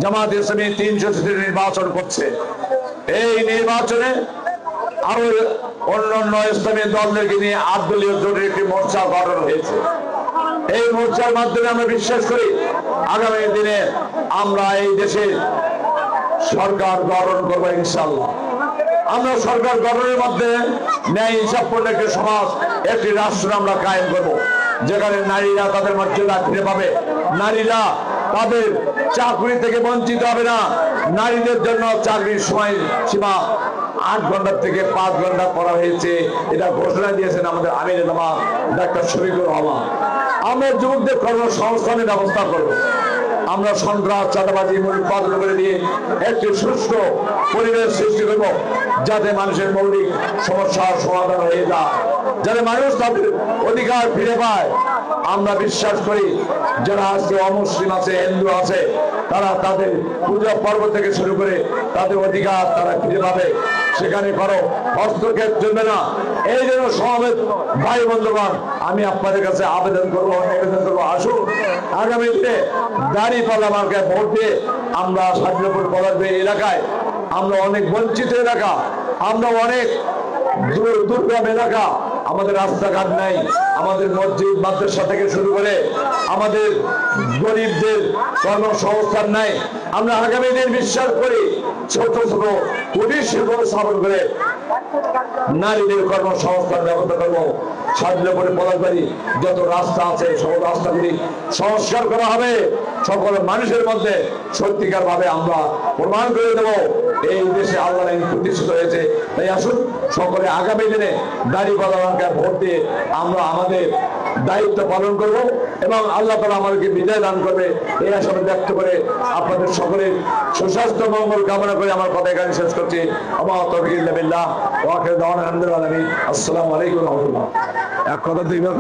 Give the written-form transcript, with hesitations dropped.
জামাত ইসলামী 300 সিটের নির্বাচন করছে। এই নির্বাচনে আরো অন্যান্য ইসলামী দলদেরকে নিয়ে 8 দলীয় জোটের একটি মোর্চা গঠন হয়েছে। এই মোর্চার মাধ্যমে আমরা বিশ্বাস করি আগামী দিনে আমরা এই দেশে সরকার গঠন করবো ইনশাআল্লাহ। আমরা সরকার গঠনের মধ্যে ন্যায় ইনসাফপূর্ণ একটি সমাজ, একটি রাষ্ট্র আমরা কায়েম করব, যেখানে নারীরা তাদের মর্যাদা ফিরে পাবে, নারীরা তাদের চাকরি থেকে বঞ্চিত হবে না। নারীদের জন্য চাকরির সময় সীমা 8 ঘন্টা থেকে 5 ঘন্টা করা হয়েছে, এটা ঘোষণা দিয়েছেন আমাদের আমির জামাত ডাক্তার শফিকুর রহমান। আমরা যুবকদের কর্মসংস্থানের ব্যবস্থা করব। আমরা সন্ত্রাস, চাঁদাবাজি উৎপাদন করে দিয়ে একটি সুষ্ঠ পরিবেশ সৃষ্টি করব, যাতে মানুষের মৌলিক সমস্যার সমাধান হয়ে যায়, যাতে মানুষ তাদের অধিকার ফিরে পায়। আমরা বিশ্বাস করি যারা আজকে অমুসলিম আছে, হিন্দু আছে, তারা তাদের পূজা পর্ব থেকে শুরু করে তাদের অধিকার তারা ফিরে পাবে। সেখানে করো হস্তক্ষেপ চলবে না। এই জন্য সমাবেত ভাই বন্ধুগণ, আমি আপনাদের কাছে আবেদন করবো, আসুন আগামী দিনে দাঁড়িপাল্লা মার্কায় ভোট দিয়ে আমরা শান্তিপুর পলাশবাড়ি এলাকায়, আমরা অনেক বঞ্চিত এলাকা, আমরা অনেক দুর্গম এলাকা, আমাদের রাস্তাঘাট নাই, আমাদের মসজিদ মাদ্রাসা থেকে শুরু করে আমাদের গরিবদের কর্মসংস্থান নাই। আমরা আগামী দিন বিশ্বাস করি ছোট ছোট কুটির শিল্প স্থাপন করে নারীদের কর্মসংস্থান ব্যবস্থা করবো। শান্তিপুরে পলাশবাড়ি যত রাস্তা আছে সব রাস্তাগুলি সংস্কার করা হবে, সকল মানুষের মধ্যে সত্যিকার ভাবে আমরা প্রমাণ করে দেবো এই দেশে আল্লাহ আইন প্রতিষ্ঠিত হয়েছে। তাই আসুন সকলে আগামী দিনে দাঁড়িপাল্লা মার্কায় ভোট দিয়ে আমরা আমাদের দায়িত্ব পালন করব এবং আল্লাহ তাআলা আমাদেরকে বিজয় দান করবে এই আশা ব্যক্ত করে আপনাদের সকলের সুস্বাস্থ্য মঙ্গল কামনা করে আমার কথা এখানে শেষ করছি। আমার তৌফিক ইল্লা বিল্লাহ ওয়া আখিরু দাওয়ানা আলহামদুলিল্লাহ। আসসালামু আলাইকুম ওয়া রাহমাতুল্লাহ। এক কথা দুইবার